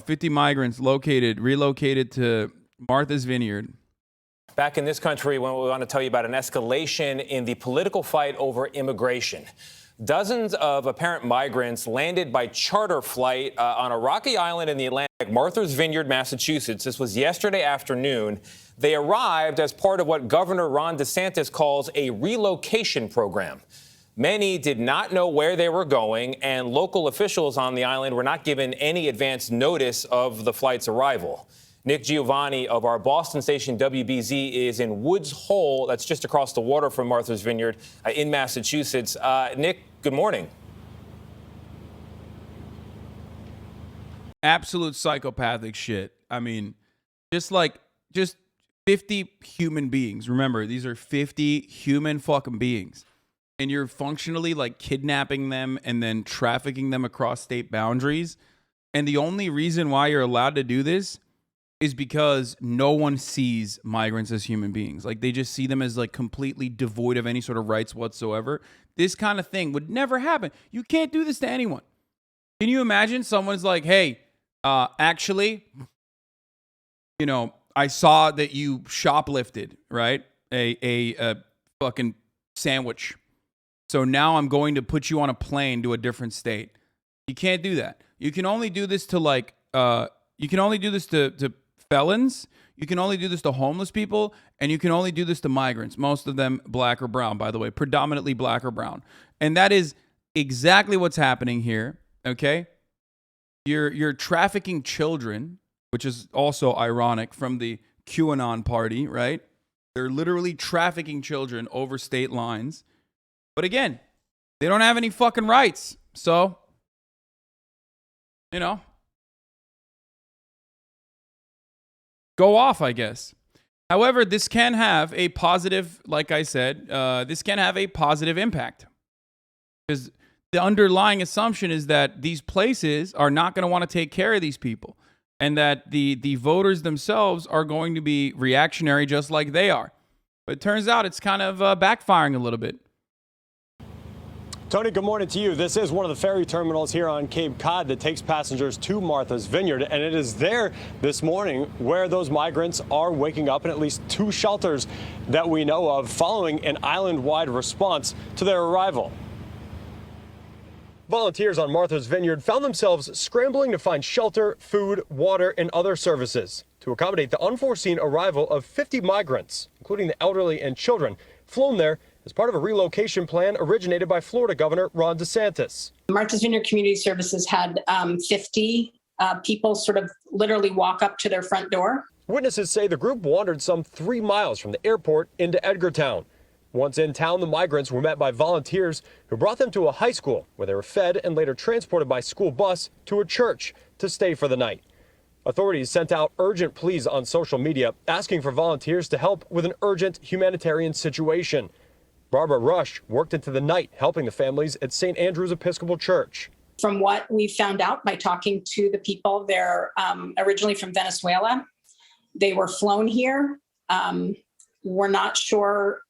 50 migrants relocated to Martha's Vineyard. Back in this country, we want to tell you about an escalation in the political fight over immigration. Dozens of apparent migrants landed by charter flight on a rocky island in the Atlantic, Martha's Vineyard, Massachusetts. This was yesterday afternoon. They arrived as part of what Governor Ron DeSantis calls a relocation program. Many did not know where they were going, and local officials on the island were not given any advance notice of the flight's arrival. Nick Giovanni of our Boston station WBZ is in Woods Hole, that's just across the water from Martha's Vineyard in Massachusetts. Nick, good morning. Absolute psychopathic shit. I mean, just 50 human beings. Remember, these are 50 human fucking beings. And you're functionally like kidnapping them and then trafficking them across state boundaries. And the only reason why you're allowed to do this is because no one sees migrants as human beings. Like, they just see them as like completely devoid of any sort of rights whatsoever. This kind of thing would never happen. You can't do this to anyone. Can you imagine someone's like, hey, actually, I saw that you shoplifted, right? A fucking sandwich. So now I'm going to put you on a plane to a different state. You can't do that. You can only do this to to felons. You can only do this to homeless people, and you can only do this to migrants. Most of them black or brown, by the way, predominantly black or brown. And that is exactly what's happening here. Okay, you're trafficking children, which is also ironic from the QAnon party, right? They're literally trafficking children over state lines. But again, they don't have any fucking rights. So, go off, I guess. However, this can have a positive, like I said, this can have a positive impact. Because the underlying assumption is that these places are not going to want to take care of these people. And that the voters themselves are going to be reactionary just like they are. But it turns out it's kind of backfiring a little bit. Tony, good morning to you. This is one of the ferry terminals here on Cape Cod that takes passengers to Martha's Vineyard, and it is there this morning where those migrants are waking up in at least 2 shelters that we know of following an island-wide response to their arrival. Volunteers on Martha's Vineyard found themselves scrambling to find shelter, food, water, and other services to accommodate the unforeseen arrival of 50 migrants, including the elderly and children, flown there as part of a relocation plan originated by Florida Governor Ron DeSantis. Martha's Vineyard Community Services had 50 people sort of literally walk up to their front door. Witnesses say the group wandered some 3 miles from the airport into Edgartown. Once in town, the migrants were met by volunteers who brought them to a high school where they were fed and later transported by school bus to a church to stay for the night. Authorities sent out urgent pleas on social media asking for volunteers to help with an urgent humanitarian situation. Barbara Rush worked into the night helping the families at St. Andrew's Episcopal Church. From what we found out by talking to the people, they're originally from Venezuela. They were flown here. We're not sure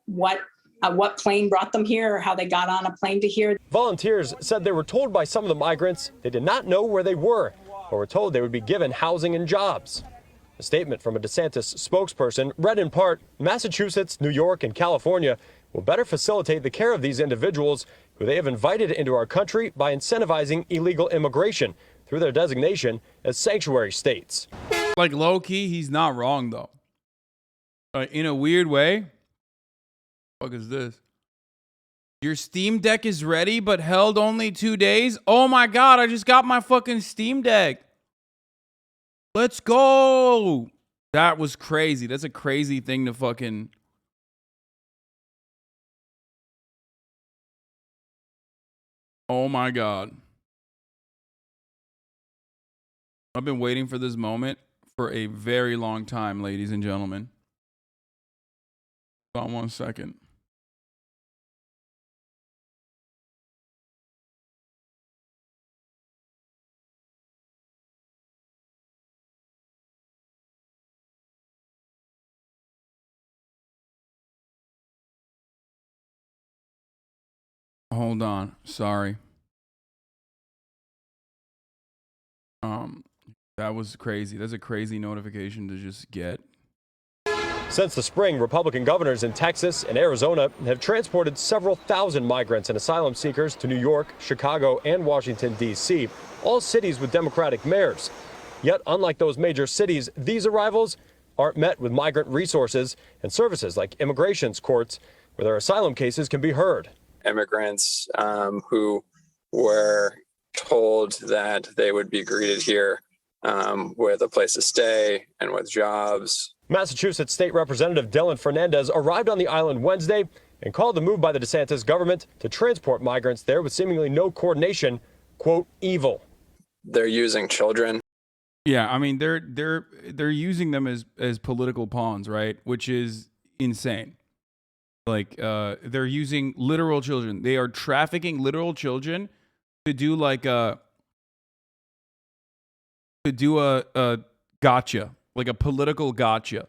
what plane brought them here or how they got on a plane to here. Volunteers said they were told by some of the migrants they did not know where they were, but were told they would be given housing and jobs. A statement from a DeSantis spokesperson read in part, Massachusetts, New York, and California will better facilitate the care of these individuals who they have invited into our country by incentivizing illegal immigration through their designation as sanctuary states. Like, low-key, he's not wrong, though. In a weird way. What the fuck is this? Your Steam Deck is ready, but held only 2 days? Oh my God, I just got my fucking Steam Deck. Let's go. That was crazy. That's a crazy thing to fucking... Oh my God. I've been waiting for this moment for a very long time, ladies and gentlemen. Hold on 1 second. Hold on. Sorry. That was crazy. That's a crazy notification to just get. Since the spring, Republican governors in Texas and Arizona have transported several thousand migrants and asylum seekers to New York, Chicago, and Washington, D.C., all cities with Democratic mayors. Yet, unlike those major cities, these arrivals aren't met with migrant resources and services like immigration courts, where their asylum cases can be heard. Immigrants who were told that they would be greeted here with a place to stay and with jobs. Massachusetts State Representative Dylan Fernandez arrived on the island Wednesday and called the move by the DeSantis government to transport migrants there with seemingly no coordination, quote, evil. They're using children. Yeah, I mean they're using them as political pawns, right? Which is insane. Like they're using literal children. They are trafficking literal children to do like a gotcha, like a political gotcha.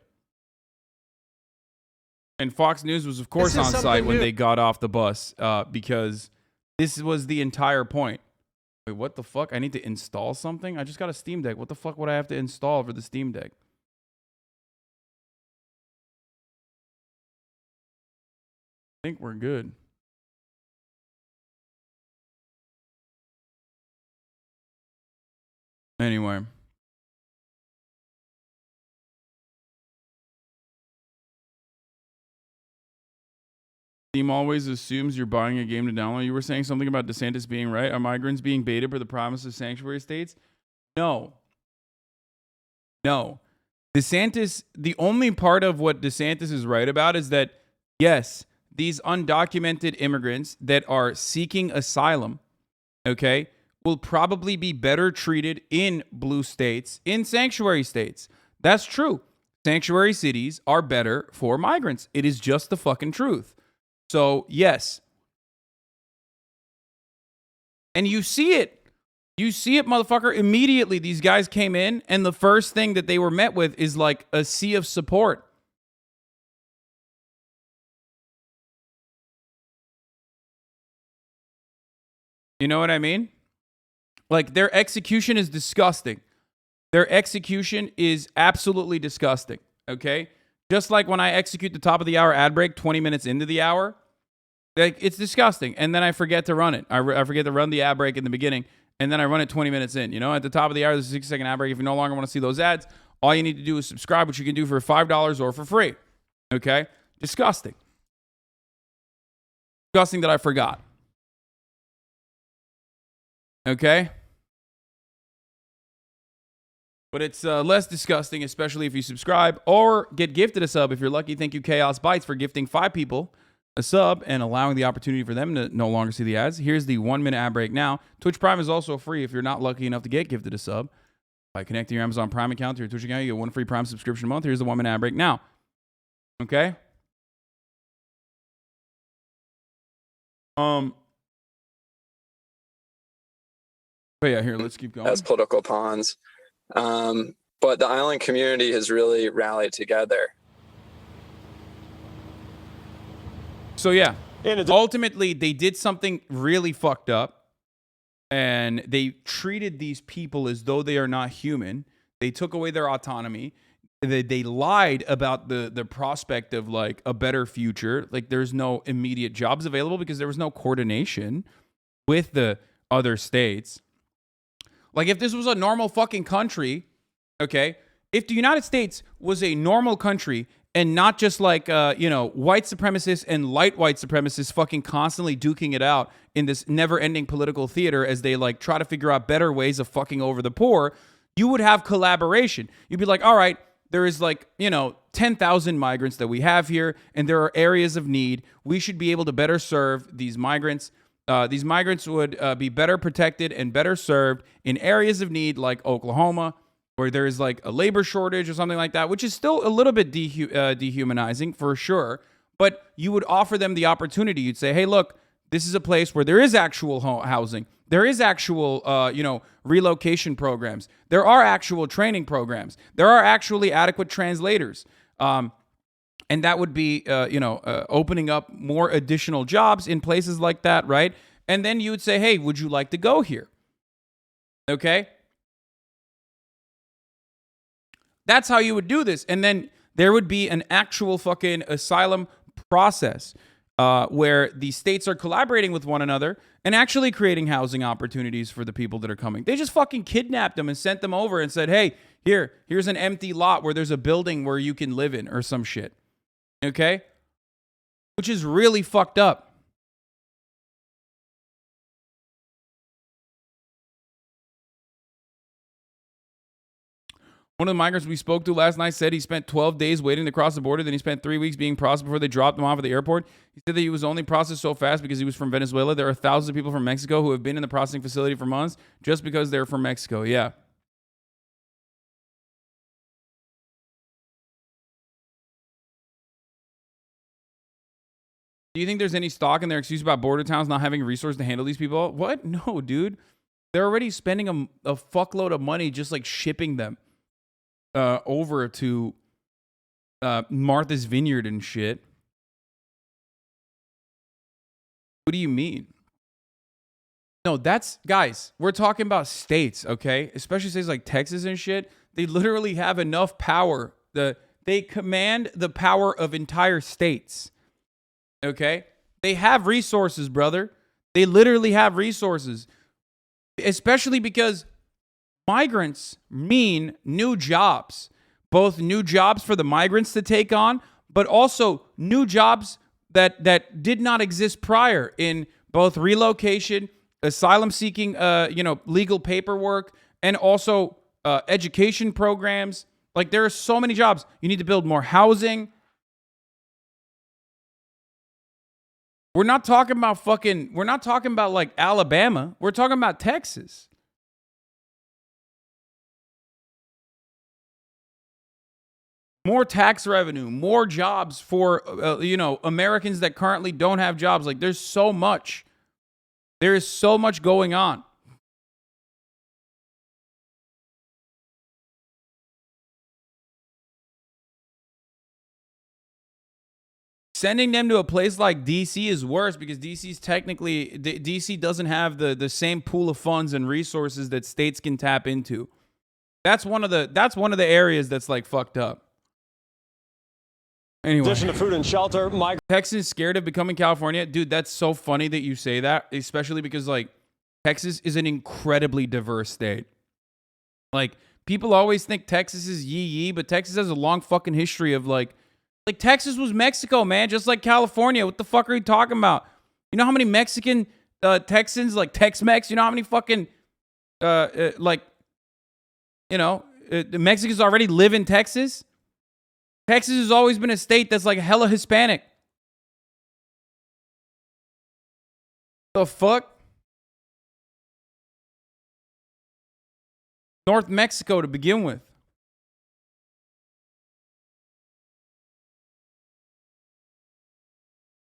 And Fox News was of course on site when they got off the bus because this was the entire point. Wait, what the fuck? I need to install something? I just got a Steam Deck. What the fuck would I have to install for the Steam Deck? I think we're good. Anyway. Steam always assumes you're buying a game to download. You were saying something about DeSantis being right. Are migrants being baited by the promise of sanctuary states? No. No. DeSantis, the only part of what DeSantis is right about is that, yes, these undocumented immigrants that are seeking asylum, okay, will probably be better treated in blue states, in sanctuary states. That's true. Sanctuary cities are better for migrants. It is just the fucking truth. So, yes. And you see it. You see it, motherfucker. Immediately, these guys came in, and the first thing that they were met with is like a sea of support. You know what I mean? Like, their execution is disgusting. Their execution is absolutely disgusting, okay? Just like when I execute the top of the hour ad break 20 minutes into the hour, like it's disgusting. And then I forget to run it. I forget to run the ad break in the beginning, and then I run it 20 minutes in. You know, at the top of the hour, there's a 60-second ad break. If you no longer want to see those ads, all you need to do is subscribe, which you can do for $5 or for free, okay? Disgusting. Disgusting that I forgot. Okay? But it's less disgusting, especially if you subscribe or get gifted a sub. If you're lucky, thank you, Chaos Bites, for gifting 5 people a sub and allowing the opportunity for them to no longer see the ads. Here's the 1-minute ad break now. Twitch Prime is also free if you're not lucky enough to get gifted a sub. By connecting your Amazon Prime account to your Twitch account, you get 1 free Prime subscription a month. Here's the 1-minute ad break now. Okay? But yeah, here, let's keep going. As political pawns. But the island community has really rallied together. So yeah, ultimately they did something really fucked up, and they treated these people as though they are not human. They took away their autonomy. They lied about the prospect of like a better future. Like there's no immediate jobs available because there was no coordination with the other states. Like if this was a normal fucking country, okay, if the United States was a normal country and not just like, white supremacists and light white supremacists fucking constantly duking it out in this never-ending political theater as they like try to figure out better ways of fucking over the poor, you would have collaboration. You'd be like, all right, there is like, 10,000 migrants that we have here, and there are areas of need. We should be able to better serve these migrants. These migrants would be better protected and better served in areas of need like Oklahoma, where there is like a labor shortage or something like that, which is still a little bit dehumanizing for sure. But you would offer them the opportunity. You'd say, hey, look, this is a place where there is actual housing. There is actual, relocation programs. There are actual training programs. There are actually adequate translators. And that would be, opening up more additional jobs in places like that, right? And then you would say, hey, would you like to go here? Okay? That's how you would do this. And then there would be an actual fucking asylum process where the states are collaborating with one another and actually creating housing opportunities for the people that are coming. They just fucking kidnapped them and sent them over and said, hey, here's an empty lot where there's a building where you can live in or some shit. Okay? Which is really fucked up. One of the migrants we spoke to last night said he spent 12 days waiting to cross the border. Then he spent 3 weeks being processed before they dropped him off at the airport. He said that he was only processed so fast because he was from Venezuela. There are thousands of people from Mexico who have been in the processing facility for months just because they're from Mexico. Yeah. Do you think there's any stock in their excuse about border towns not having resources to handle these people? What? No, dude. They're already spending a fuckload of money just like shipping them over to Martha's Vineyard and shit. What do you mean? No, guys, we're talking about states, okay? Especially states like Texas and shit. They literally have enough power. They command the power of entire states, okay? They have resources, brother. They literally have resources, especially because migrants mean new jobs, both new jobs for the migrants to take on, but also new jobs that did not exist prior in both relocation, asylum seeking, legal paperwork, and also education programs. Like there are so many jobs. You need to build more housing. We're not talking about like Alabama. We're talking about Texas. More tax revenue, more jobs for, Americans that currently don't have jobs. Like there's so much. There is so much going on. Sending them to a place like DC is worse because DC doesn't have the same pool of funds and resources that states can tap into. That's one of the areas that's like fucked up. Anyway, In addition to food and shelter, Texas scared of becoming California. Dude, that's so funny that you say that, especially because like Texas is an incredibly diverse state. Like people always think Texas is yee, but Texas has a long fucking history of like Texas was Mexico, man, just like California. What the fuck are you talking about? You know how many Mexican Texans, like Tex-Mex, you know how many fucking Mexicans already live in Texas? Texas has always been a state that's like hella Hispanic. The fuck? North Mexico to begin with.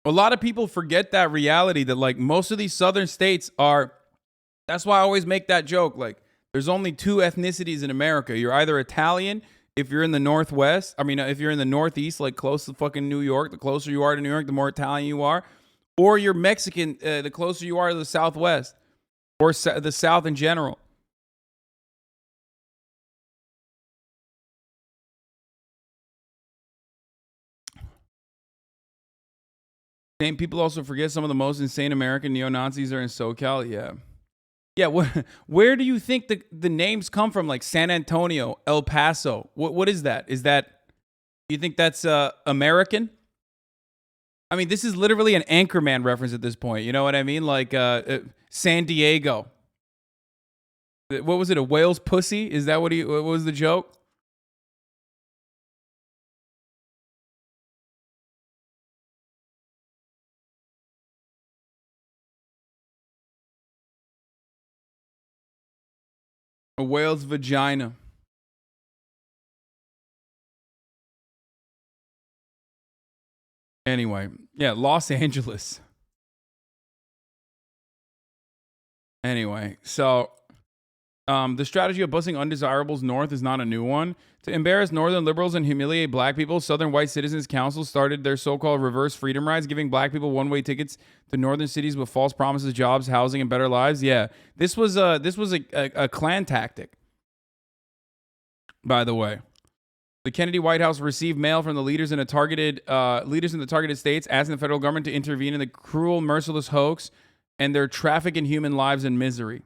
A lot of people forget that reality that like most of these southern states are, that's why I always make that joke. Like there's only two ethnicities in America. You're either Italian if you're in the Northwest. I mean, if you're in the Northeast, like close to fucking New York, the closer you are to New York, the more Italian you are. Or you're Mexican, the closer you are to the Southwest or the South in general. Same people also forget some of the most insane American neo-Nazis are in SoCal. Yeah. Yeah, where do you think the names come from? Like San Antonio, El Paso. What is that? Is that, you think that's American? I mean, this is literally an Anchorman reference at this point. You know what I mean? Like San Diego. What was it? A whale's pussy? Is that what was the joke? A whale's vagina. Anyway, yeah, Los Angeles. Anyway, so the strategy of busing undesirables north is not a new one. To embarrass northern liberals and humiliate black people, Southern White Citizens Council started their so-called reverse freedom rides, giving black people one-way tickets to northern cities with false promises, jobs, housing, and better lives. Yeah, this was a Klan tactic, by the way. The Kennedy White House received mail from the leaders in the targeted states asking the federal government to intervene in the cruel, merciless hoax and their traffic in human lives and misery.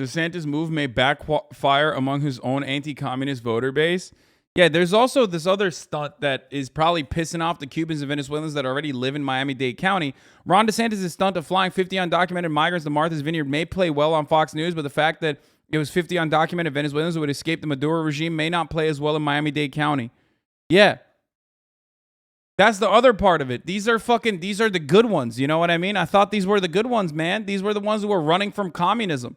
DeSantis' move may backfire among his own anti-communist voter base. Yeah, there's also this other stunt that is probably pissing off the Cubans and Venezuelans that already live in Miami-Dade County. Ron DeSantis' stunt of flying 50 undocumented migrants to Martha's Vineyard may play well on Fox News, but the fact that it was 50 undocumented Venezuelans who would escape the Maduro regime may not play as well in Miami-Dade County. Yeah. That's the other part of it. These are the good ones. You know what I mean? I thought these were the good ones, man. These were the ones who were running from communism.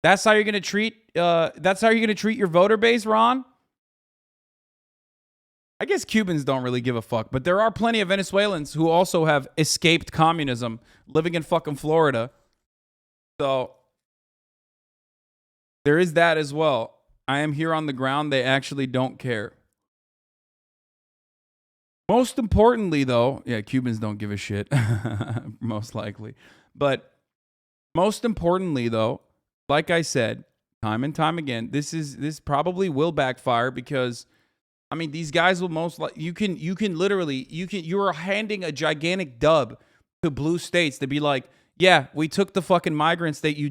That's how you're gonna treat your voter base, Ron? I guess Cubans don't really give a fuck, but there are plenty of Venezuelans who also have escaped communism living in fucking Florida. So there is that as well. I am here on the ground. They actually don't care. Most importantly, though, yeah, Cubans don't give a shit, most likely. But most importantly, though, like I said, time and time again, this probably will backfire because, I mean, these guys will most likely, you are handing a gigantic dub to blue states to be like, yeah, we took the fucking migrants that you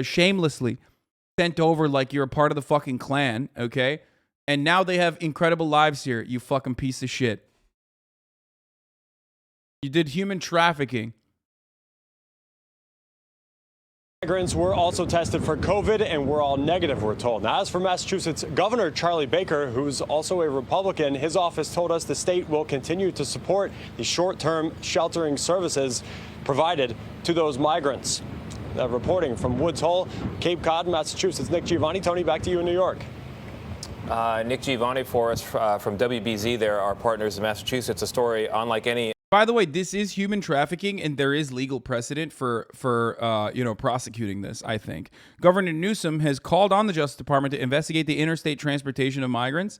shamelessly sent over like you're a part of the fucking Klan, okay? And now they have incredible lives here, you fucking piece of shit. You did human trafficking. Migrants were also tested for COVID and were all negative, we're told. Now, as for Massachusetts Governor Charlie Baker, who's also a Republican, his office told us the state will continue to support the short-term sheltering services provided to those migrants. Reporting from Woods Hole, Cape Cod, Massachusetts. Nick Giovanni. Tony, back to you in New York. Nick Giovanni for us from WBZ there, our partners in Massachusetts. A story unlike any. By the way, this is human trafficking, and there is legal precedent for prosecuting this, I think. Governor Newsom has called on the Justice Department to investigate the interstate transportation of migrants.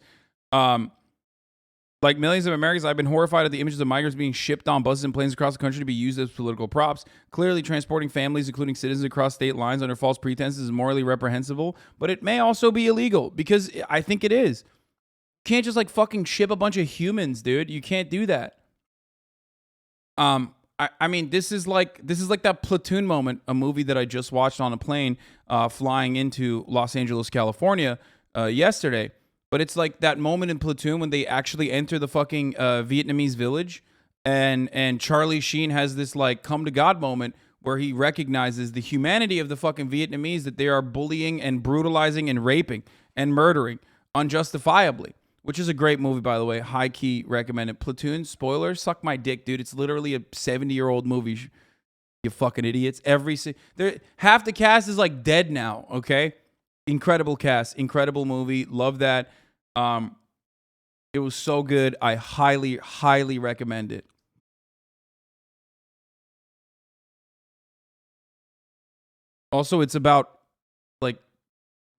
Like millions of Americans, I've been horrified at the images of migrants being shipped on buses and planes across the country to be used as political props. Clearly, transporting families, including citizens, across state lines under false pretenses is morally reprehensible, but it may also be illegal because I think it is. You can't just like fucking ship a bunch of humans, dude. You can't do that. I mean, this is like that Platoon moment, a movie that I just watched on a plane flying into Los Angeles, California yesterday. But it's like that moment in Platoon when they actually enter the fucking Vietnamese village, and Charlie Sheen has this like come to God moment where he recognizes the humanity of the fucking Vietnamese, that they are bullying and brutalizing and raping and murdering unjustifiably. Which is a great movie, by the way. High key recommended. Platoon, spoiler, suck my dick, dude. It's literally a 70-year-old movie. You fucking idiots. Half the cast is like dead now, okay? Incredible cast, incredible movie. Love that. It was so good. I highly, highly recommend it. Also, it's about like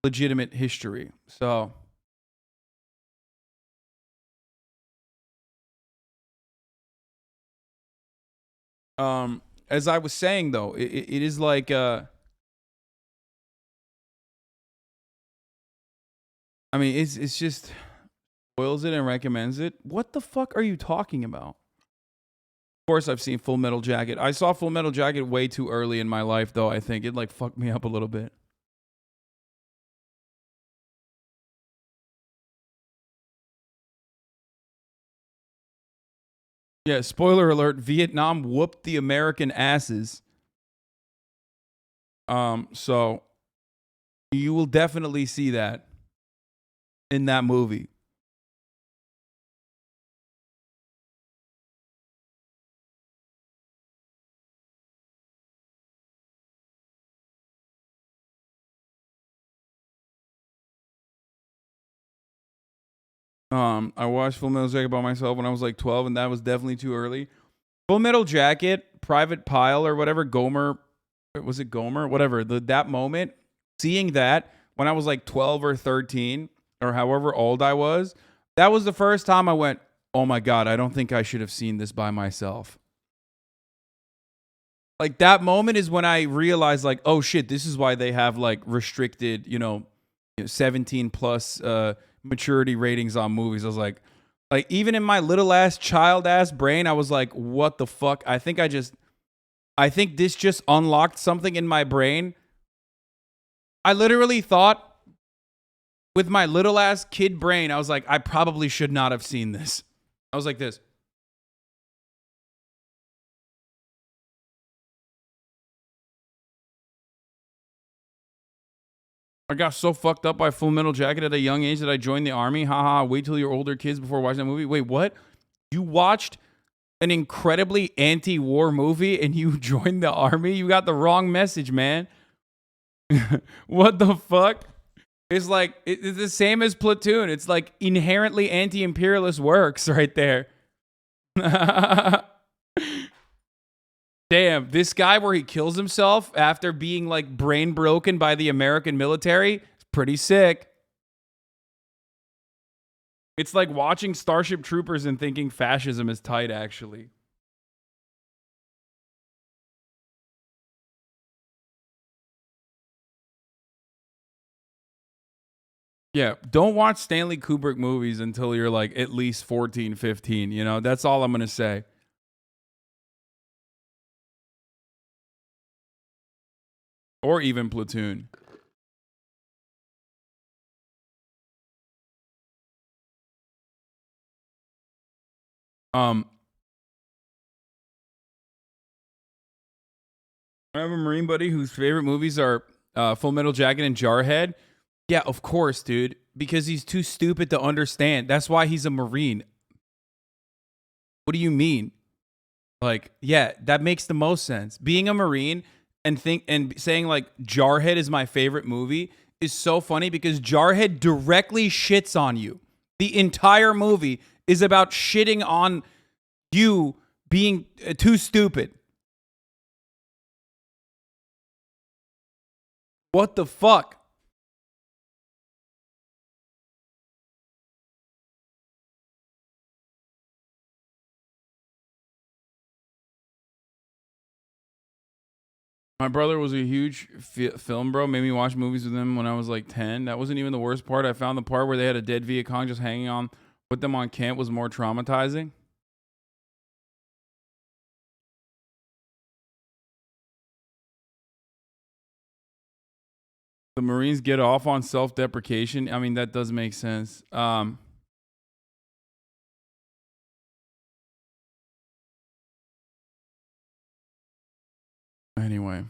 legitimate history. So as I was saying, though, it is like, I mean, it's just spoils it and recommends it. What the fuck are you talking about? Of course, I've seen Full Metal Jacket. I saw Full Metal Jacket way too early in my life, though. I think it like fucked me up a little bit. Yeah, spoiler alert, Vietnam whooped the American asses. So you will definitely see that in that movie. I watched Full Metal Jacket by myself when I was like 12, and that was definitely too early. Full Metal Jacket, Private Pile or whatever, Gomer, was it Gomer? Whatever. That moment seeing that when I was like 12 or 13 or however old I was, that was the first time I went, oh my God, I don't think I should have seen this by myself. Like that moment is when I realized like, oh shit, this is why they have like restricted, 17 plus maturity ratings on movies. I was like even in my little ass child ass brain, I was like, what the fuck? I think this just unlocked something in my brain. I literally thought with my little ass kid brain, I was like, I probably should not have seen this. I was like this. I got so fucked up by Full Metal Jacket at a young age that I joined the army. Haha, wait till you're older kids before watching that movie. Wait, what? You watched an incredibly anti-war movie and you joined the army? You got the wrong message, man. What the fuck? It's like, it's the same as Platoon. It's like inherently anti-imperialist works right there. Damn, this guy where he kills himself after being like brain broken by the American military is pretty sick. It's like watching Starship Troopers and thinking fascism is tight, actually. Yeah, don't watch Stanley Kubrick movies until you're like at least 14, 15, That's all I'm going to say. Or even Platoon. I have a Marine buddy whose favorite movies are Full Metal Jacket and Jarhead. Yeah, of course, dude. Because he's too stupid to understand. That's why he's a Marine. What do you mean? Like, yeah, that makes the most sense. Being a Marine and saying like Jarhead is my favorite movie is so funny because Jarhead directly shits on you. The entire movie is about shitting on you being too stupid. What the fuck? My brother was a huge film bro. Made me watch movies with him when I was like 10. That wasn't even the worst part. I found the part where they had a dead Viet Cong just hanging on with them on camp was more traumatizing. The Marines get off on self-deprecation. I mean, that does make sense. Anyway.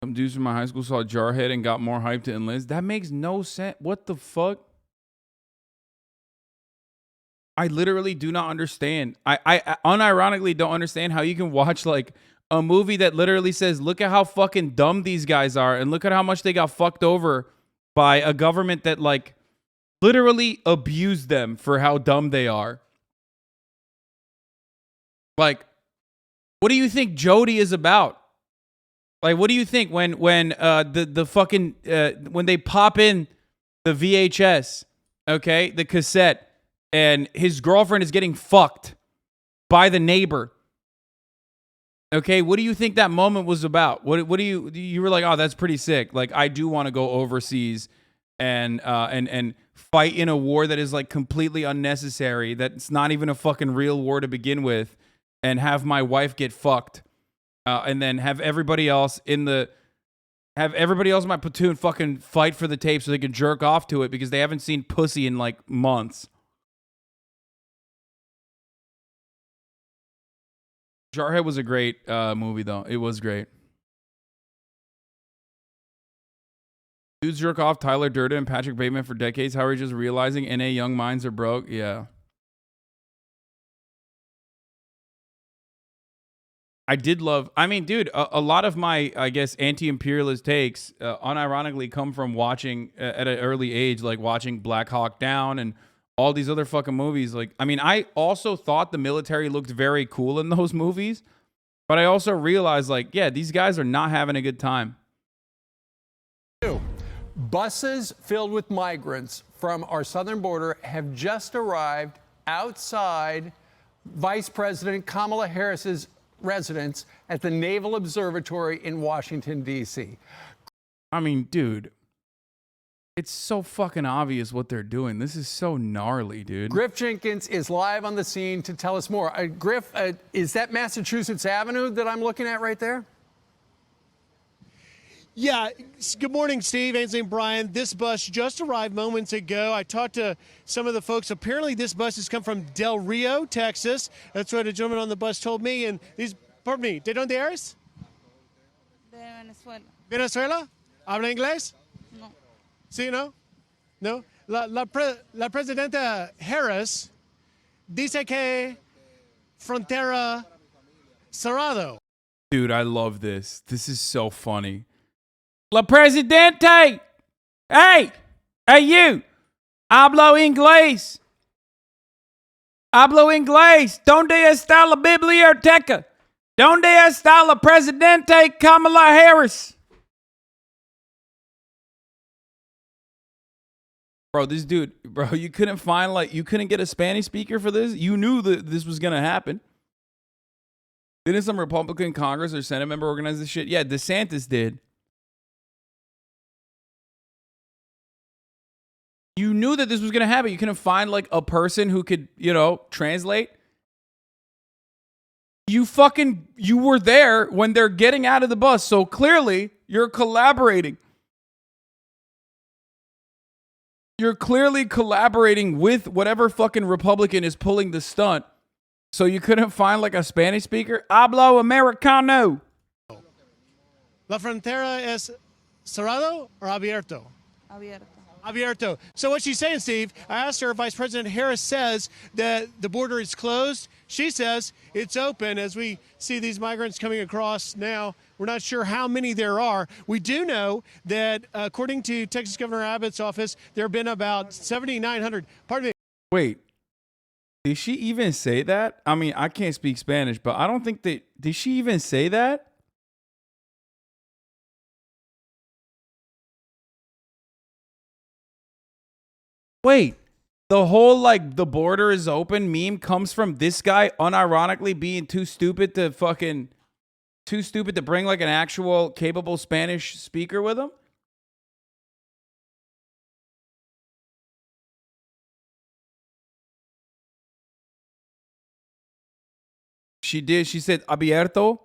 Some dudes from my high school saw Jarhead and got more hyped to enlist. That makes no sense. What the fuck? I literally do not understand. I unironically don't understand how you can watch like a movie that literally says, look at how fucking dumb these guys are and look at how much they got fucked over by a government that like literally abused them for how dumb they are. Like, what do you think Jody is about? Like, what do you think when the fucking when they pop in the VHS, okay, the cassette, and his girlfriend is getting fucked by the neighbor? Okay, what do you think that moment was about? What do you were like, oh, that's pretty sick. Like, I do want to go overseas and fight in a war that is like completely unnecessary. That's not even a fucking real war to begin with, and have my wife get fucked. And then have everybody else in my platoon fucking fight for the tape so they can jerk off to it because they haven't seen pussy in like months. Jarhead was a great movie though. It was great. Dudes jerk off Tyler Durden and Patrick Bateman for decades. How are you just realizing NA young minds are broke? Yeah. I did love, I mean, dude, a lot of my, I guess, anti-imperialist takes unironically come from watching at an early age, like watching Black Hawk Down and all these other fucking movies. Like, I mean, I also thought the military looked very cool in those movies, but I also realized, like, yeah, these guys are not having a good time. Buses filled with migrants from our southern border have just arrived outside Vice President Kamala Harris's residence at the Naval Observatory in Washington, D.C. I mean, dude, it's so fucking obvious what they're doing. This is so gnarly, dude. Griff Jenkins is live on the scene to tell us more. Griff, is that Massachusetts Avenue that I'm looking at right there? Yeah, good morning, Steve, Ainsley, and Brian. This bus just arrived moments ago. I talked to some of the folks. Apparently, this bus has come from Del Rio, Texas. That's what a gentleman on the bus told me. And these, pardon me, ¿de dónde eres? De Venezuela. ¿Venezuela? ¿Habla inglés? No. ¿Sí, no? ¿No? La presidenta Harris dice que frontera cerrado. Dude, I love this. This is so funny. La Presidente! Hey! Hey, you! Hablo inglés! Hablo inglés! ¿Dónde está la biblioteca? ¿Dónde está la Presidente Kamala Harris? Bro, this dude, bro, you couldn't find, like, you couldn't get a Spanish speaker for this? You knew that this was gonna happen. Didn't some Republican Congress or Senate member organize this shit? Yeah, DeSantis did. You knew that this was going to happen. You couldn't find, like, a person who could, you know, translate. You were there when they're getting out of the bus. So clearly, you're collaborating. You're clearly collaborating with whatever fucking Republican is pulling the stunt. So you couldn't find, like, a Spanish speaker? Hablo americano. La frontera es cerrado or abierto? Abierto. Abierto. So what she's saying, Steve, I asked her if Vice President Harris says that the border is closed. She says it's open. As we see these migrants coming across now, we're not sure how many there are. We do know that, according to Texas Governor Abbott's office, there have been about 7,900. Pardon me. Wait. Did she even say that? I mean, I can't speak Spanish, but I don't think that... Did she even say that? Wait, the whole, like, the border is open meme comes from this guy unironically being too stupid to bring, like, an actual capable Spanish speaker with him? She did. She said abierto.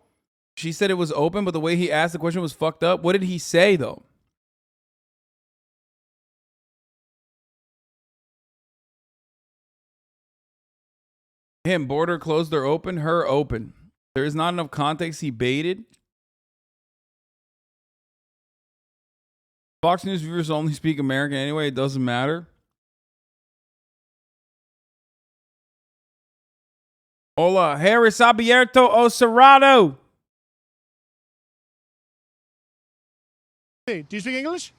She said it was open, but the way he asked the question was fucked up. What did he say, though? Him, border closed or open, her open. There is not enough context. He baited. Fox News viewers only speak American anyway. It doesn't matter. Hola, Harris abierto o cerrado. Hey, do you speak English?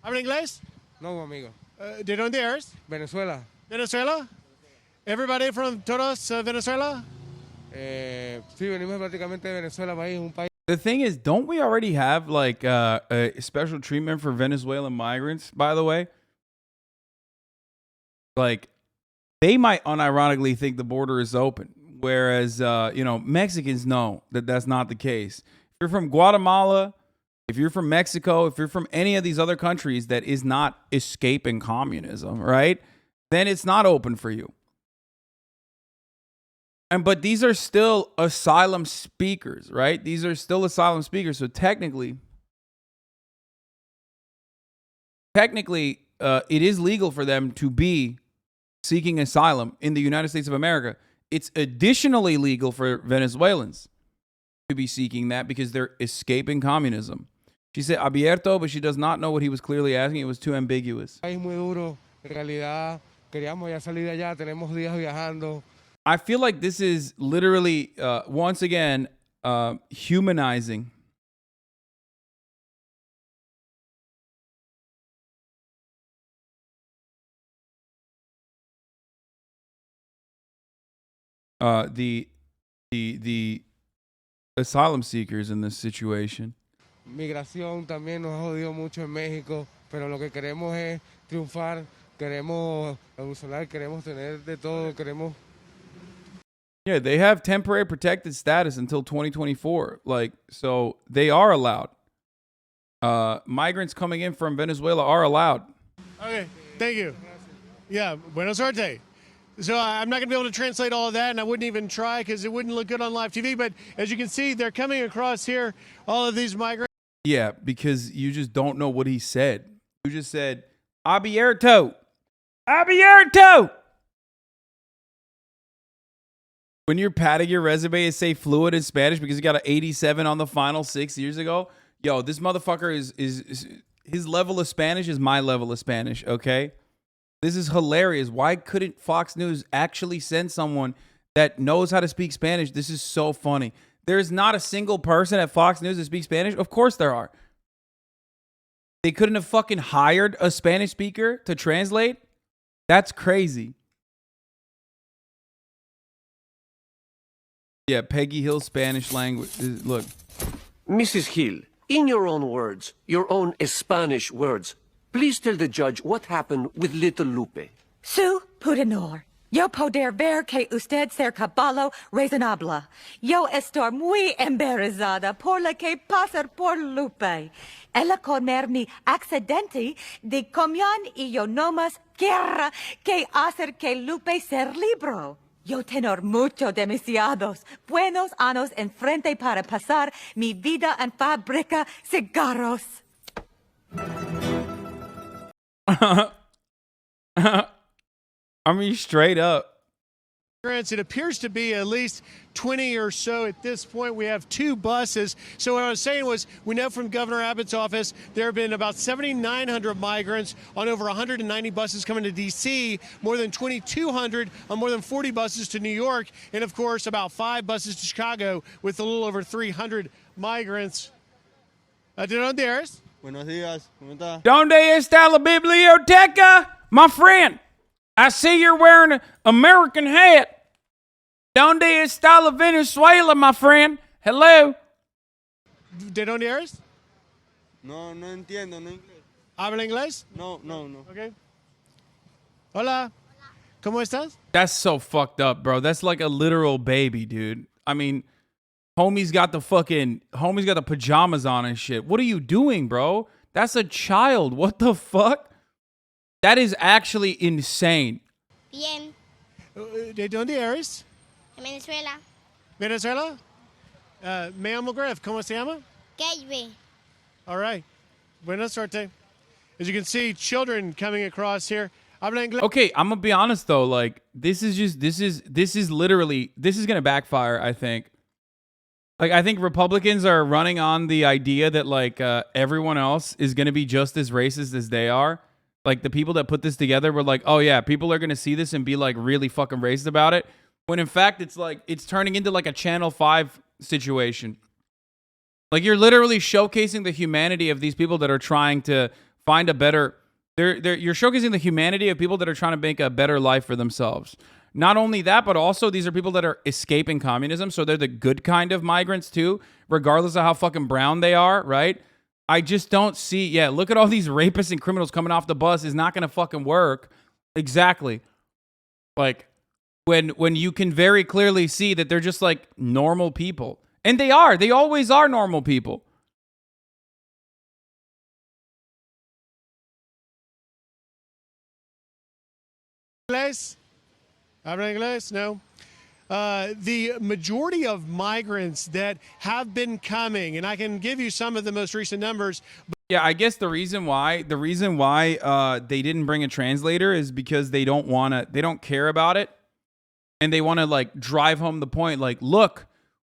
¿Habla inglés? No, amigo. ¿De dónde eres? Venezuela. Venezuela? Everybody from todos Venezuela? Sí, venimos prácticamente de Venezuela, país, un país. The thing is, don't we already have, like, a special treatment for Venezuelan migrants, by the way? Like, they might unironically think the border is open, whereas, you know, Mexicans know that that's not the case. If you're from Guatemala, if you're from Mexico, if you're from any of these other countries that is not escaping communism, right, then it's not open for you. But these are still asylum speakers, right? These are still asylum speakers. So technically, it is legal for them to be seeking asylum in the United States of America. It's additionally legal for Venezuelans to be seeking that because they're escaping communism. She said abierto, but she does not know what he was clearly asking. It was too ambiguous. País muy duro. En realidad, queríamos ya salir de allá. Tenemos días viajando. I feel like this is literally, once again, humanizing the asylum seekers in this situation. Migración también nos ha jodido mucho en México, pero lo que queremos es triunfar, queremos evolucionar, queremos tener de todo, queremos. Yeah, they have temporary protected status until 2024. Like, so they are allowed. Migrants coming in from Venezuela are allowed. Okay, thank you. Yeah, buena suerte. So I'm not going to be able to translate all of that, and I wouldn't even try because it wouldn't look good on live TV. But as you can see, they're coming across here, all of these migrants. Yeah, because you just don't know what he said. You just said, abierto. Abierto. When you're padding your resume and say fluent in Spanish because you got an 87 on the final 6 years ago, yo, this motherfucker is his level of Spanish is my level of Spanish, okay? This is hilarious. Why couldn't Fox News actually send someone that knows how to speak Spanish? This is so funny. There's not a single person at Fox News that speaks Spanish. Of course there are. They couldn't have fucking hired a Spanish speaker to translate? That's crazy. Yeah, Peggy Hill Spanish language. Look. Mrs. Hill, in your own words, your own Spanish words, please tell the judge what happened with little Lupe. Su Pudenor. Yo poder ver que usted ser caballo razonable. Yo estoy muy embarazada por lo que pasar por Lupe. Ella comer mi accidente de comión y yo nomás quiera que hacer que Lupe ser libro. Yo tengo mucho demasiados buenos años enfrente para pasar mi vida en fábrica cigarros. I mean, straight up. It appears to be at least 20 or so at this point. We have 2 buses. So what I was saying was, we know from Governor Abbott's office, there have been about 7,900 migrants on over 190 buses coming to D.C., more than 2,200 on more than 40 buses to New York, and of course about 5 buses to Chicago with a little over 300 migrants. ¿De dónde eres? Buenos días, ¿cómo está? ¿Dónde está la biblioteca? My friend, I see you're wearing an American hat. ¿Dónde está la Venezuela, my friend? Hello? ¿De dónde eres? No, no entiendo, no inglés. ¿Habla inglés? No, no, no. Okay. Hola. ¿Cómo estás? That's so fucked up, bro. That's like a literal baby, dude. I mean, homie's got the pajamas on and shit. What are you doing, bro? That's a child. What the fuck? That is actually insane. Bien. ¿De dónde eres? De Venezuela. Venezuela? Me llamo Griff. ¿Cómo se llama? Gaby. All right. Buena suerte. As you can see, children coming across here. Habla inglés. Okay, I'm gonna be honest though. Like, this is gonna backfire. I think. Like, I think Republicans are running on the idea that like everyone else is gonna be just as racist as they are. Like, the people that put this together were like, oh yeah, people are gonna see this and be like really fucking racist about it. When in fact, it's like, it's turning into like a Channel 5 situation. Like, you're literally showcasing the humanity of these people that are trying to find a better, you're showcasing the humanity of people that are trying to make a better life for themselves. Not only that, but also these are people that are escaping communism. So they're the good kind of migrants too, regardless of how fucking brown they are, right? I just don't see, yeah, look at all these rapists and criminals coming off the bus is not going to fucking work. Exactly. Like, when you can very clearly see that they're just like normal people. And they always are normal people. Inglés? Habla inglés? No. The majority of migrants that have been coming, and I can give you some of the most recent numbers. Yeah, I guess the reason why they didn't bring a translator is because they don't care about it. And they want to like drive home the point, like, look,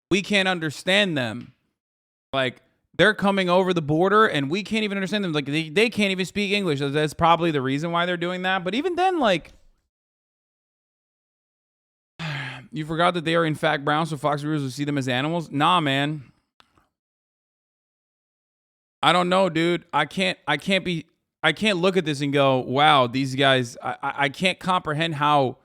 we can't understand them. Like, they're coming over the border and we can't even understand them. Like, they can't even speak English. That's probably the reason why they're doing that. But even then, like, you forgot that they are in fact brown, so Fox viewers will see them as animals? Nah, man. I don't know, dude. I can't look at this and go, wow, these guys, I can't comprehend how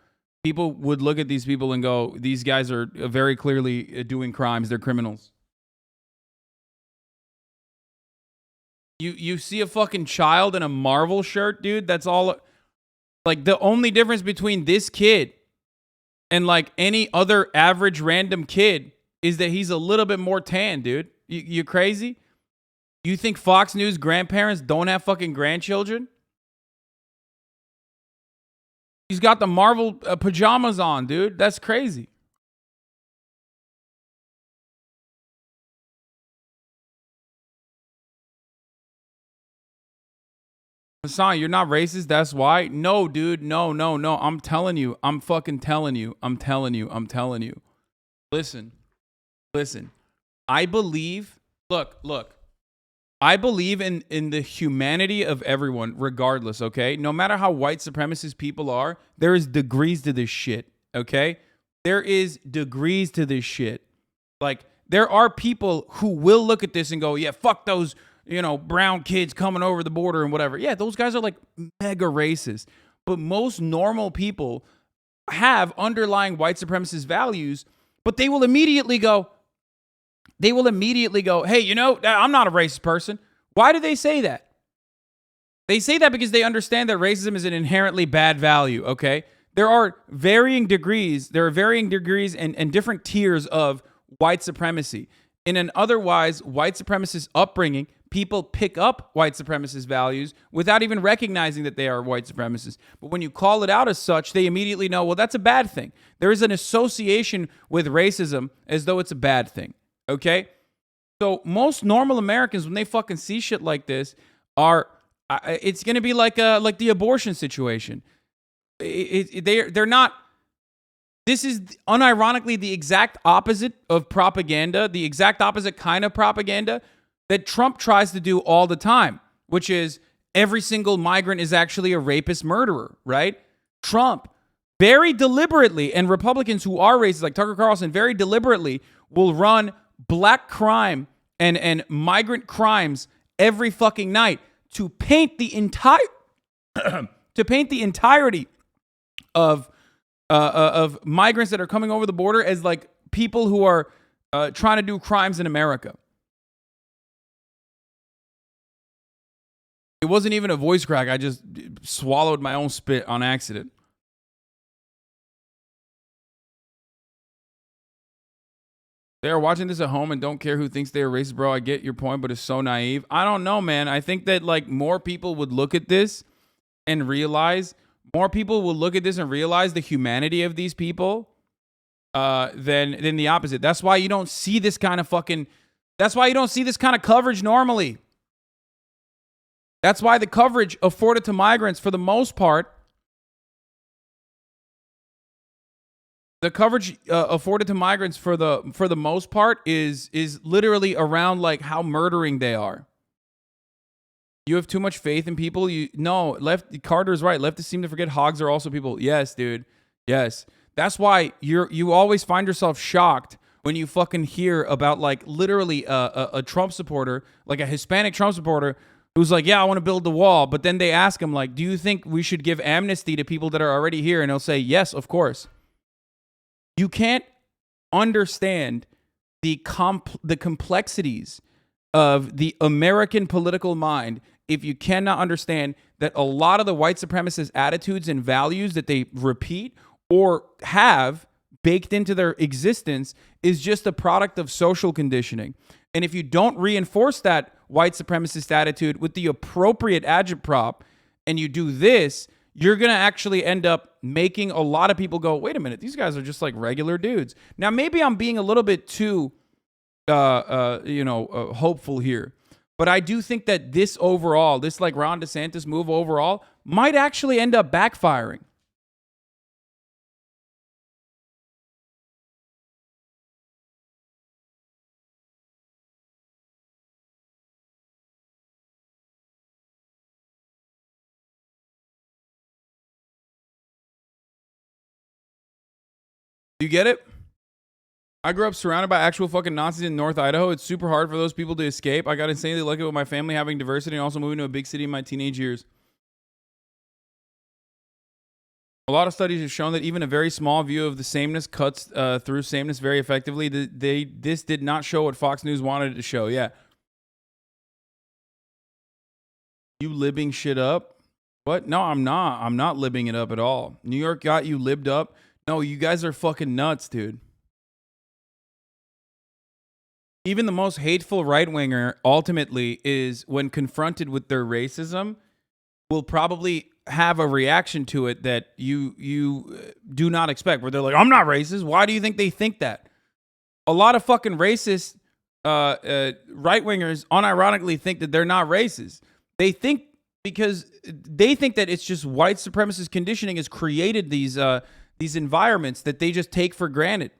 people would look at these people and go, these guys are very clearly doing crimes. They're criminals. You see a fucking child in a Marvel shirt, dude? That's all. Like, the only difference between this kid and like any other average random kid is that he's a little bit more tan, dude. You crazy? You think Fox News grandparents don't have fucking grandchildren? He's got the Marvel pajamas on, dude. That's crazy. Hasan, you're not racist. That's why. No, dude. No. I'm telling you. I'm fucking telling you. I'm telling you. Listen. I believe. Look. I believe in the humanity of everyone, regardless. Okay. No matter how white supremacist people are, there is degrees to this shit. Okay. There is degrees to this shit. Like, there are people who will look at this and go, yeah, fuck those, brown kids coming over the border and whatever. Yeah, those guys are like mega racist. But most normal people have underlying white supremacist values, but they will immediately go, hey, I'm not a racist person. Why do they say that? They say that because they understand that racism is an inherently bad value, okay? There are varying degrees and different tiers of white supremacy. In an otherwise white supremacist upbringing, people pick up white supremacist values without even recognizing that they are white supremacists. But when you call it out as such, they immediately know, well, that's a bad thing. There is an association with racism as though it's a bad thing, okay? So most normal Americans, when they fucking see shit like this, it's going to be like the abortion situation. They're not. This is unironically the exact opposite of propaganda, the exact opposite kind of propaganda that Trump tries to do all the time, which is every single migrant is actually a rapist murderer, right? Trump very deliberately, and Republicans who are racist, like Tucker Carlson, very deliberately will run black crime and migrant crimes every fucking night to paint the entirety of migrants that are coming over the border as like people who are trying to do crimes in America. It wasn't even a voice crack. I just swallowed my own spit on accident. They are watching this at home and don't care who thinks they are racist, bro. I get your point, but it's so naive. I don't know, man. I think that like more people would look at this and realize the humanity of these people than the opposite. That's why you don't see this kind of coverage normally. That's why the coverage afforded to migrants for the most part, is literally around like how murdering they are. You have too much faith in people. Carter's right. Leftists seem to forget hogs are also people. Yes, dude. Yes. That's why you always find yourself shocked when you fucking hear about like literally a Trump supporter, like a Hispanic Trump supporter, who's like, yeah, I want to build the wall. But then they ask him like, do you think we should give amnesty to people that are already here? And he'll say, yes, of course. You can't understand the complexities of the American political mind if you cannot understand that a lot of the white supremacist attitudes and values that they repeat or have baked into their existence is just a product of social conditioning. And if you don't reinforce that white supremacist attitude with the appropriate agitprop and you do this, you're going to actually end up making a lot of people go, wait a minute, these guys are just like regular dudes. Now, maybe I'm being a little bit too, hopeful here. But I do think that this like Ron DeSantis move overall might actually end up backfiring. Do you get it? I grew up surrounded by actual fucking Nazis in North Idaho. It's super hard for those people to escape. I got insanely lucky with my family having diversity and also moving to a big city in my teenage years. A lot of studies have shown that even a very small view of the sameness cuts through sameness very effectively. This did not show what Fox News wanted it to show. Yeah. You libbing shit up? What? No, I'm not. I'm not libbing it up at all. New York got you libbed up. No, you guys are fucking nuts, dude. Even the most hateful right-winger ultimately is, when confronted with their racism, will probably have a reaction to it that you do not expect, where they're like, I'm not racist. Why do you think they think that? A lot of fucking racist right-wingers unironically think that they're not racist. They think, because they think that it's just white supremacist conditioning has created these environments that they just take for granted.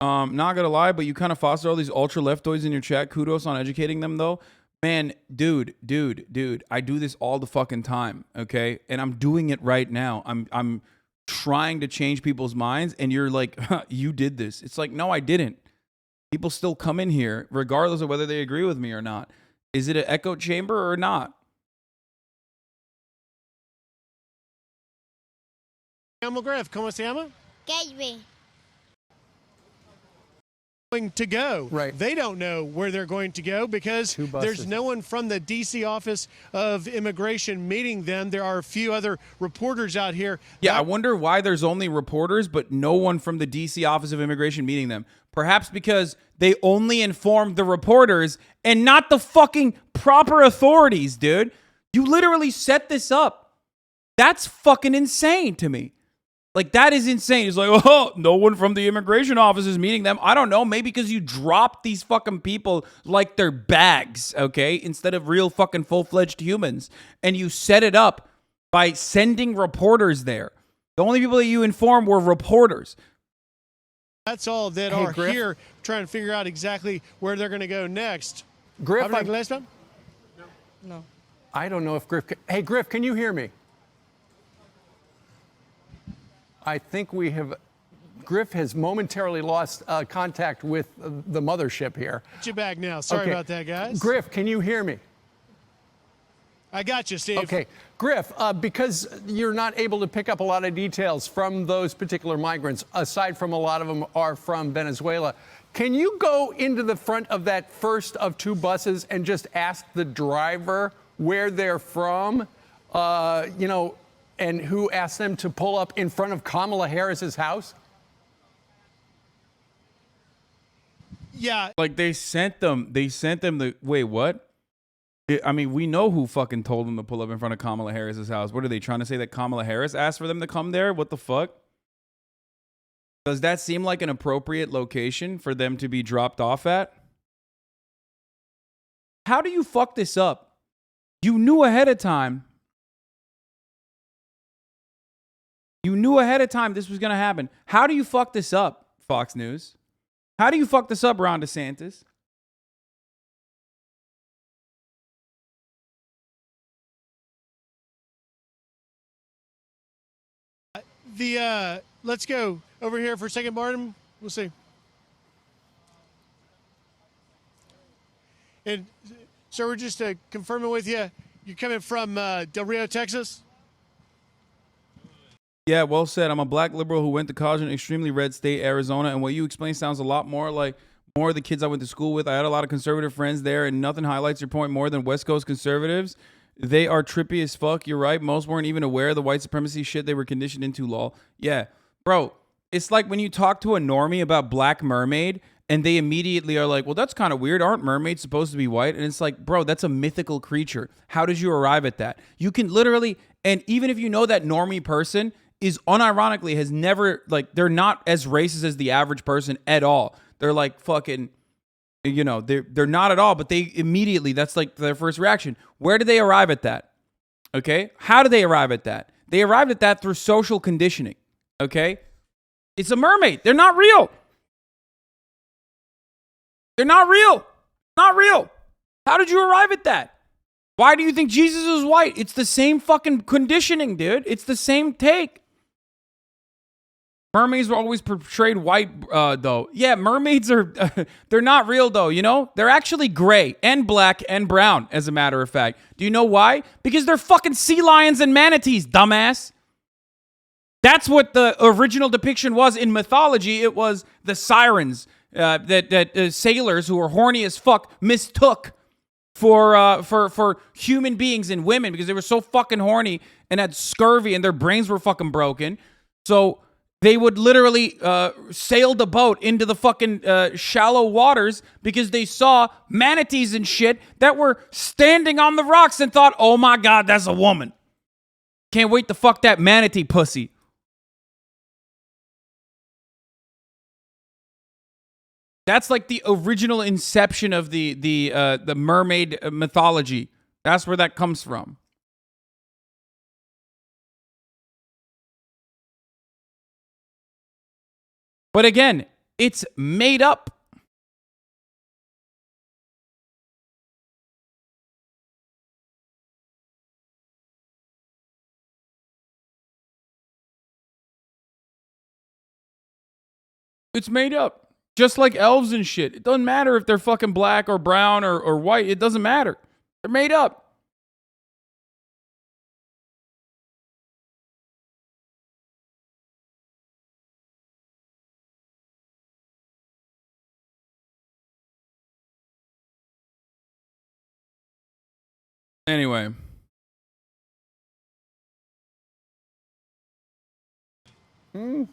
Not gonna lie, but you kind of foster all these ultra leftoids in your chat. Kudos on educating them, though. Man, dude, I do this all the fucking time, okay? And I'm doing it right now. I'm trying to change people's minds, and you're like, you did this. It's like, no, I didn't. People still come in here, regardless of whether they agree with me or not. Is it an echo chamber or not? Griff, ¿cómo se llama? Gateway. To go. Right. They don't know where they're going to go because there's no one from the D.C. Office of Immigration meeting them. There are a few other reporters out here. Yeah, I wonder why there's only reporters, but no one from the D.C. Office of Immigration meeting them. Perhaps because they only informed the reporters and not the fucking proper authorities, dude. You literally set this up. That's fucking insane to me. Like, that is insane. It's like, oh, no one from the immigration office is meeting them. I don't know. Maybe because you dropped these fucking people like they're bags, okay? Instead of real fucking full-fledged humans. And you set it up by sending reporters there. The only people that you informed were reporters. That's all that are Griff, here trying to figure out exactly where they're going to go next. Griff, No. I don't know if Griff can. Hey, Griff, can you hear me? I think we have. Griff has momentarily lost contact with the mothership here. Get you back now. Sorry about that, guys. Griff, can you hear me? I got you, Steve. Okay. Griff, because you're not able to pick up a lot of details from those particular migrants, aside from a lot of them are from Venezuela, can you go into the front of that first of two buses and just ask the driver where they're from, and who asked them to pull up in front of Kamala Harris's house? Yeah. Like, they sent them the, wait, what? I mean, we know who fucking told them to pull up in front of Kamala Harris's house. What are they trying to say, that Kamala Harris asked for them to come there? What the fuck? Does that seem like an appropriate location for them to be dropped off at? How do you fuck this up? You knew ahead of time. You knew ahead of time this was going to happen. How do you fuck this up, Fox News? How do you fuck this up, Ron DeSantis? Let's go over here for a second, Barnum. We'll see. And so we're just confirming with you, you're coming from Del Rio, Texas? Yeah, well said. I'm a black liberal who went to college in an extremely red state, Arizona, and what you explained sounds a lot more like more of the kids I went to school with. I had a lot of conservative friends there, and nothing highlights your point more than West Coast conservatives. They are trippy as fuck. You're right. Most weren't even aware of the white supremacy shit they were conditioned into, lol. Yeah, bro, it's like when you talk to a normie about Black Mermaid, and they immediately are like, well, that's kind of weird. Aren't mermaids supposed to be white? And it's like, bro, that's a mythical creature. How did you arrive at that? You can literally, and even if you know that normie person is unironically has never, like, they're not as racist as the average person at all. They're like fucking, you know, they're not at all, but they immediately, that's like their first reaction. Where did they arrive at that? Okay. How did they arrive at that? They arrived at that through social conditioning. Okay. It's a mermaid. They're not real. They're not real. Not real. How did you arrive at that? Why do you think Jesus is white? It's the same fucking conditioning, dude. It's the same take. Mermaids were always portrayed white, though. Yeah, mermaids are, they're not real, though, you know? They're actually gray and black and brown, as a matter of fact. Do you know why? Because they're fucking sea lions and manatees, dumbass. That's what the original depiction was in mythology. It was the sirens that sailors who were horny as fuck mistook for human beings and women because they were so fucking horny and had scurvy and their brains were fucking broken. So they would literally sail the boat into the fucking shallow waters because they saw manatees and shit that were standing on the rocks and thought, oh my God, that's a woman. Can't wait to fuck that manatee pussy. That's like the original inception of the mermaid mythology. That's where that comes from. But again, it's made up. It's made up. Just like elves and shit. It doesn't matter if they're fucking black or brown or white. It doesn't matter. They're made up. Anyway. All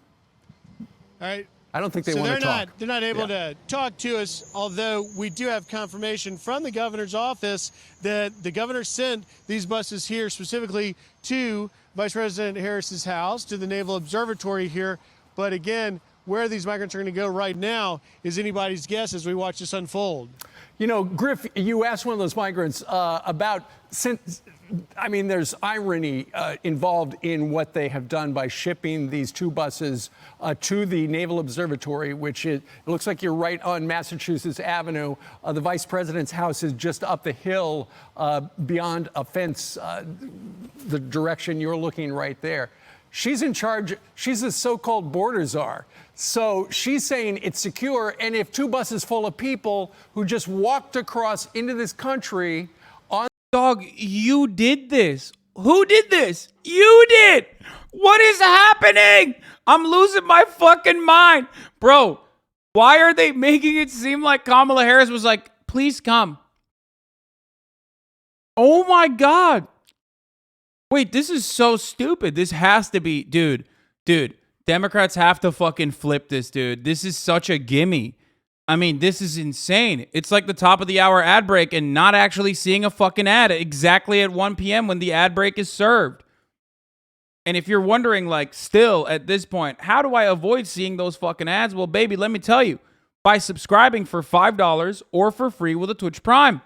right. I don't think they want to talk. They're not able to talk to us, although we do have confirmation from the governor's office that the governor sent these buses here specifically to Vice President Harris's house, to the Naval Observatory here. But again, where these migrants are going to go right now is anybody's guess as we watch this unfold. You know, Griff, you asked one of those migrants about, there's irony involved in what they have done by shipping these two buses to the Naval Observatory, which it looks like you're right on Massachusetts Avenue. The vice president's house is just up the hill beyond a fence, the direction you're looking right there. She's in charge. She's the so-called border czar. So she's saying it's secure. And if two buses full of people who just walked across into this country on... Dog, you did this. Who did this? You did. What is happening? I'm losing my fucking mind. Bro, why are they making it seem like Kamala Harris was like, please come? Oh my God. Wait, this is so stupid. This has to be, dude, Democrats have to fucking flip this, dude. This is such a gimme. I mean, this is insane. It's like the top of the hour ad break and not actually seeing a fucking ad exactly at 1 p.m. when the ad break is served. And if you're wondering, like, still at this point, how do I avoid seeing those fucking ads? Well, baby, let me tell you, by subscribing for $5 or for free with a Twitch Prime.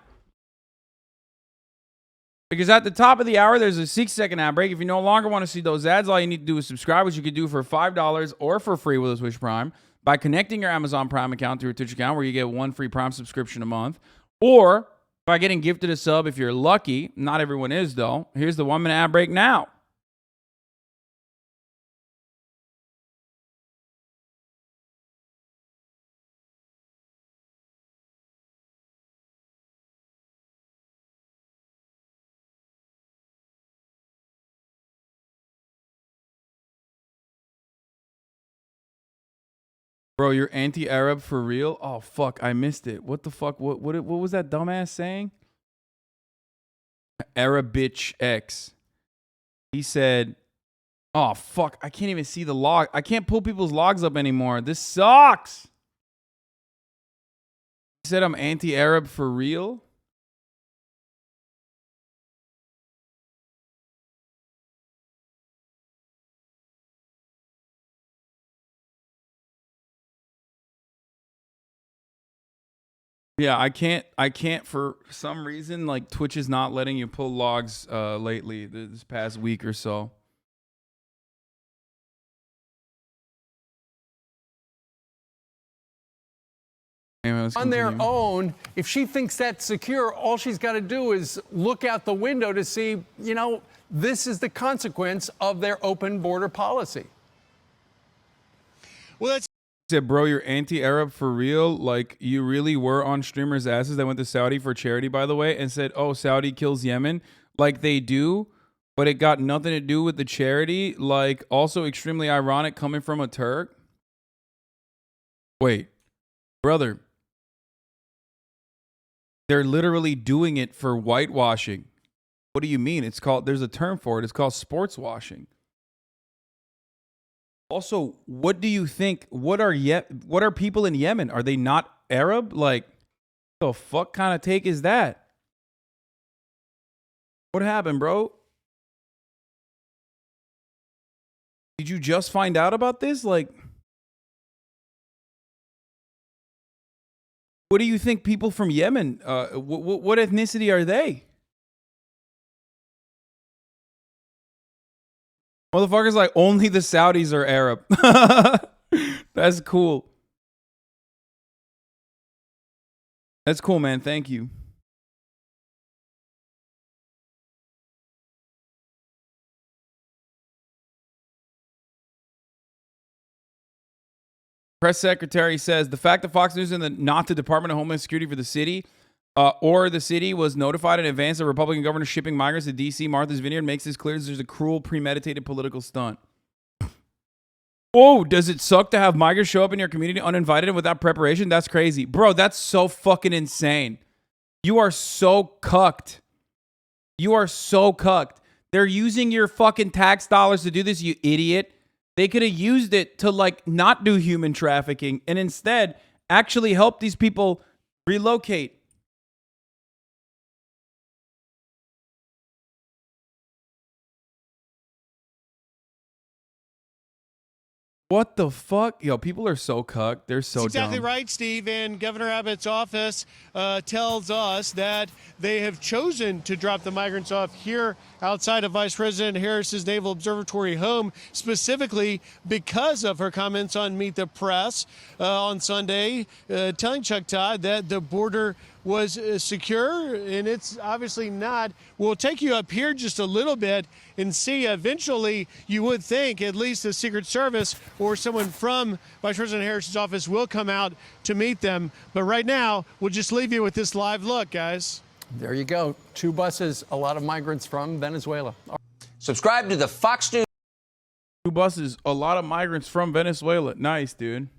Because at the top of the hour, there's a 6-second ad break. If you no longer want to see those ads, all you need to do is subscribe, which you could do for $5 or for free with a Twitch Prime by connecting your Amazon Prime account to your Twitch account, where you get one free Prime subscription a month, or by getting gifted a sub if you're lucky. Not everyone is, though. Here's the 1-minute ad break now. Bro, you're anti-Arab for real? Oh, fuck, I missed it. What the fuck? What was that dumbass saying? Arab bitch X. He said, oh, fuck, I can't even see the log. I can't pull people's logs up anymore. This sucks. He said I'm anti-Arab for real? Yeah, I can't for some reason, like Twitch is not letting you pull logs lately, this past week or so. Anyway, on their own, if she thinks that's secure, all she's got to do is look out the window to see, you know, this is the consequence of their open border policy. Well, that's Said, bro, you're anti-Arab for real? Like, you really were on streamers' asses that went to Saudi for charity, by the way, and said, oh, Saudi kills Yemen. Like, they do, but it got nothing to do with the charity. Like, also extremely ironic coming from a Turk. Wait, brother. They're literally doing it for whitewashing. What do you mean? It's called, there's a term for it. It's called sports washing. Also, what do you think? What are people in Yemen? Are they not Arab? Like, the fuck kind of take is that? What happened, bro? Did you just find out about this? Like, what do you think people from Yemen, what ethnicity are they? Motherfuckers like, only the Saudis are Arab. That's cool. That's cool, man. Thank you. Press secretary says the fact that Fox News and not the Department of Homeland Security for the city or the city was notified in advance of Republican governor shipping migrants to D.C. Martha's Vineyard makes this clear there's a cruel, premeditated political stunt. Oh, does it suck to have migrants show up in your community uninvited and without preparation? That's crazy. Bro, that's so fucking insane. You are so cucked. You are so cucked. They're using your fucking tax dollars to do this, you idiot. They could have used it to, like, not do human trafficking and instead actually help these people relocate. What the fuck? Yo, people are so cucked. They're so That's exactly dumb. right, Steve. And Governor Abbott's office tells us that they have chosen to drop the migrants off here outside of Vice President Harris's Naval Observatory home, specifically because of her comments on Meet the Press on Sunday, telling Chuck Todd that the border was secure, and it's obviously not. We'll take you up here just a little bit and see. Eventually, you would think at least the Secret Service or someone from Vice President Harris's office will come out to meet them. But right now, we'll just leave you with this live look, guys. There you go. 2 buses, a lot of migrants from Venezuela. Subscribe to the Fox News. 2 buses, a lot of migrants from Venezuela. Nice, dude.